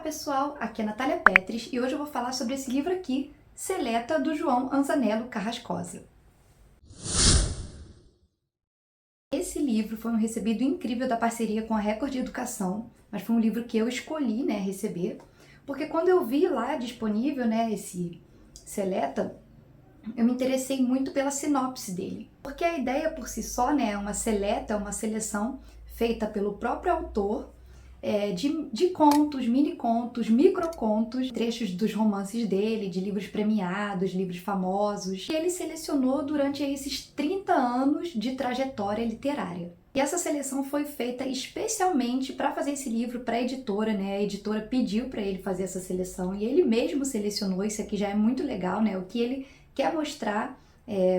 pessoal, aqui é a Natália Petris e hoje eu vou falar sobre esse livro aqui, Seleta, do João Anzanello Carrascosa. Esse livro foi um recebido incrível da parceria com a Record Educação, mas foi um livro que eu escolhi, receber, porque quando eu vi lá disponível, esse Seleta, eu me interessei muito pela sinopse dele. Porque a ideia por si só, é uma seleta, uma seleção feita pelo próprio autor, de contos, mini-contos, microcontos, trechos dos romances dele, de livros premiados, livros famosos, que ele selecionou durante esses 30 anos de trajetória literária. E essa seleção foi feita especialmente para fazer esse livro para a editora, A editora pediu para ele fazer essa seleção e ele mesmo selecionou. Isso aqui já é muito legal, O que ele quer mostrar,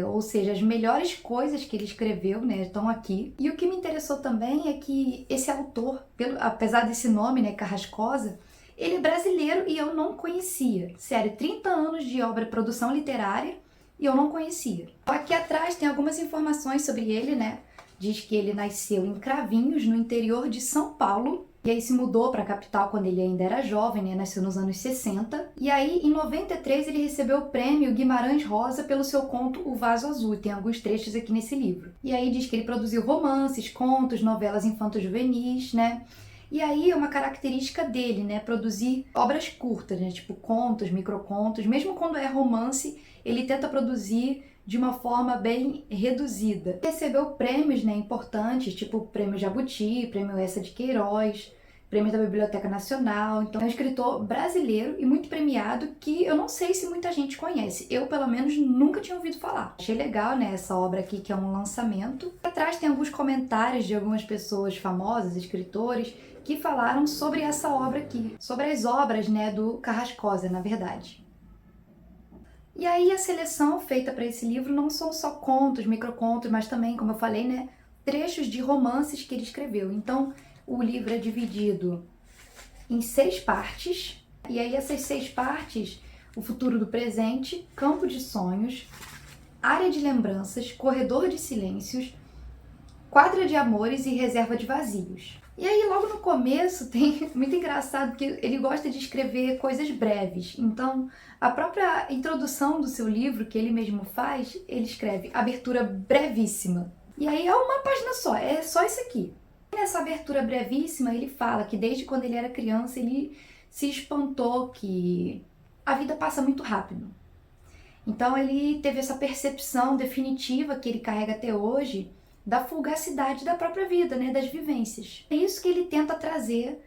ou seja, as melhores coisas que ele escreveu, estão aqui. E o que me interessou também é que esse autor, apesar desse nome, Carrascosa, ele é brasileiro e eu não conhecia. Sério, 30 anos de obra, produção literária, e eu não conhecia. Aqui atrás tem algumas informações sobre ele, Diz que ele nasceu em Cravinhos, no interior de São Paulo, e aí se mudou para a capital quando ele ainda era jovem, Nasceu nos anos 60. E aí, em 93, ele recebeu o prêmio Guimarães Rosa pelo seu conto O Vaso Azul. Tem alguns trechos aqui nesse livro. E aí diz que ele produziu romances, contos, novelas infanto-juvenis, E aí é uma característica dele, produzir obras curtas, tipo contos, microcontos. Mesmo quando é romance, ele tenta produzir de uma forma bem reduzida. Recebeu prêmios, importantes, tipo o Prêmio Jabuti, Prêmio Essa de Queiroz, Prêmio da Biblioteca Nacional. Então é um escritor brasileiro e muito premiado que eu não sei se muita gente conhece. Eu, pelo menos, nunca tinha ouvido falar. Achei legal, essa obra aqui, que é um lançamento. Atrás tem alguns comentários de algumas pessoas famosas, escritores, que falaram sobre essa obra aqui, sobre as obras, do Carrascosa, na verdade. E aí a seleção feita para esse livro não são só contos, microcontos, mas também, como eu falei, trechos de romances que ele escreveu. Então, o livro é dividido em 6 partes, e aí essas 6 partes, o futuro do presente, campo de sonhos, área de lembranças, corredor de silêncios, quadra de amores e reserva de vazios. E aí, logo no começo, tem muito engraçado, porque ele gosta de escrever coisas breves. Então, a própria introdução do seu livro, que ele mesmo faz, ele escreve abertura brevíssima. E aí é uma página só, é só isso aqui. Nessa abertura brevíssima, ele fala que desde quando ele era criança, ele se espantou que a vida passa muito rápido. Então, ele teve essa percepção definitiva que ele carrega até hoje, da fugacidade da própria vida, das vivências. É isso que ele tenta trazer,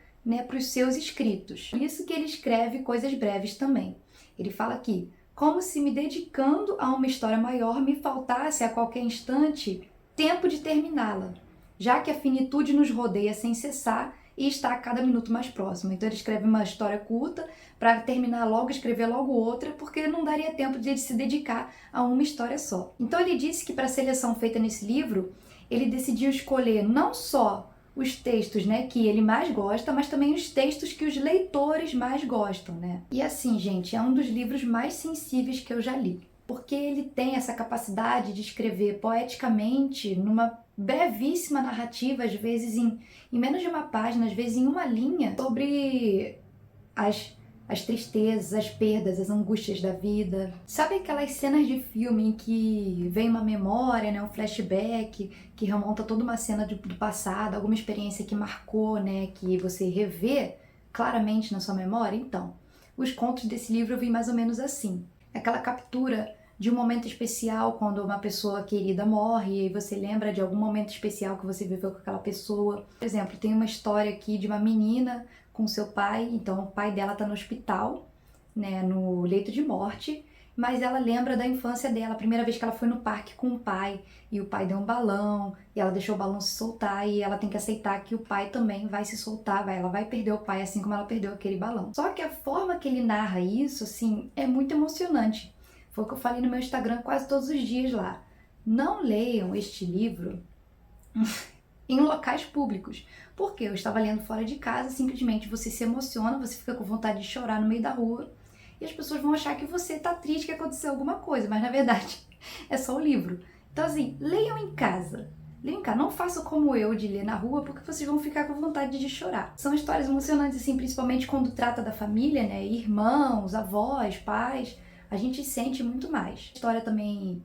para os seus escritos. Por isso que ele escreve coisas breves também. Ele fala aqui, como se me dedicando a uma história maior me faltasse a qualquer instante tempo de terminá-la, já que a finitude nos rodeia sem cessar e está a cada minuto mais próximo. Então ele escreve uma história curta para terminar logo, escrever logo outra, porque não daria tempo de ele se dedicar a uma história só. Então ele disse que para a seleção feita nesse livro, ele decidiu escolher não só os textos, que ele mais gosta, mas também os textos que os leitores mais gostam, E assim, gente, é um dos livros mais sensíveis que eu já li, porque ele tem essa capacidade de escrever poeticamente, numa brevíssima narrativa, às vezes em menos de uma página, às vezes em uma linha, sobre as tristezas, as perdas, as angústias da vida. Sabe aquelas cenas de filme em que vem uma memória, um flashback, que remonta toda uma cena do passado, alguma experiência que marcou, que você revê claramente na sua memória? Então, os contos desse livro eu vi mais ou menos assim. Aquela captura de um momento especial, quando uma pessoa querida morre, e você lembra de algum momento especial que você viveu com aquela pessoa. Por exemplo, tem uma história aqui de uma menina com seu pai, então o pai dela está no hospital, no leito de morte, mas ela lembra da infância dela, a primeira vez que ela foi no parque com o pai, e o pai deu um balão, e ela deixou o balão se soltar, e ela tem que aceitar que o pai também vai se soltar, ela vai perder o pai, assim como ela perdeu aquele balão. Só que a forma que ele narra isso, assim, é muito emocionante. Foi o que eu falei no meu Instagram quase todos os dias lá. Não leiam este livro em locais públicos. Porque eu estava lendo fora de casa, simplesmente você se emociona, você fica com vontade de chorar no meio da rua e as pessoas vão achar que você tá triste, que aconteceu alguma coisa, mas na verdade é só o livro. Então assim, leiam em casa, Vem cá, não façam como eu de ler na rua, porque vocês vão ficar com vontade de chorar. São histórias emocionantes, assim, principalmente quando trata da família, né? Irmãos, avós, pais, a gente sente muito mais. A história também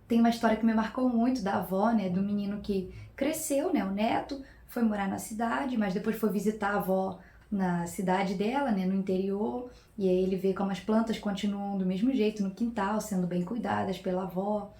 tem uma história que me marcou muito da avó, né? Do menino que cresceu, né? O neto foi morar na cidade, mas depois foi visitar a avó na cidade dela, né? No interior. E aí ele vê como as plantas continuam do mesmo jeito no quintal, sendo bem cuidadas pela avó.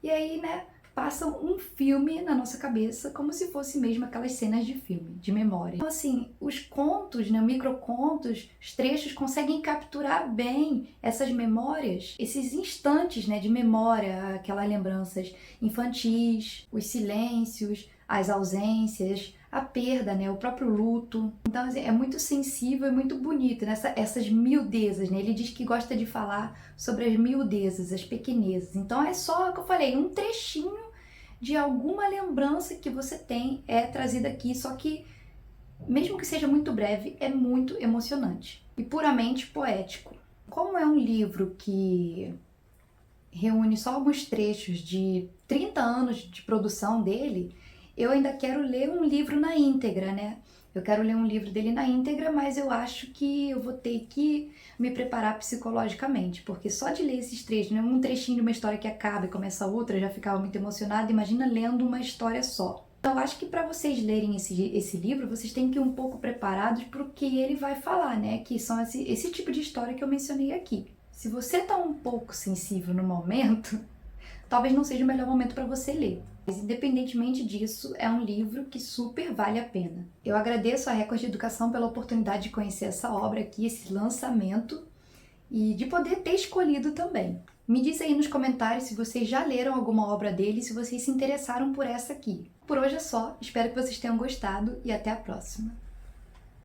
E aí, né? Passa um filme na nossa cabeça, como se fosse mesmo aquelas cenas de filme, de memória. Então, assim, os contos, né, microcontos, os trechos conseguem capturar bem essas memórias, esses instantes, né, de memória, aquelas lembranças infantis, os silêncios, as ausências, a perda, né, o próprio luto. Então, assim, é muito sensível e muito bonito, né, essas miudezas, né? Ele diz que gosta de falar sobre as miudezas, as pequenezas. Então, é só o que eu falei, um trechinho de alguma lembrança que você tem é trazida aqui, só que, mesmo que seja muito breve, é muito emocionante e puramente poético. Como é um livro que reúne só alguns trechos de 30 anos de produção dele, eu ainda quero ler um livro na íntegra, né? Eu quero ler um livro dele na íntegra, mas eu acho que eu vou ter que me preparar psicologicamente, porque só de ler esses trechos, né? Um trechinho de uma história que acaba e começa outra, eu já ficava muito emocionada. Imagina lendo uma história só. Então, eu acho que para vocês lerem esse livro, vocês têm que ir um pouco preparados para o que ele vai falar, né? Que são esse tipo de história que eu mencionei aqui. Se você tá um pouco sensível no momento, talvez não seja o melhor momento para você ler. Mas, independentemente disso, é um livro que super vale a pena. Eu agradeço a Record de Educação pela oportunidade de conhecer essa obra aqui, esse lançamento, e de poder ter escolhido também. Me diz aí nos comentários se vocês já leram alguma obra dele, se vocês se interessaram por essa aqui. Por hoje é só, espero que vocês tenham gostado e até a próxima.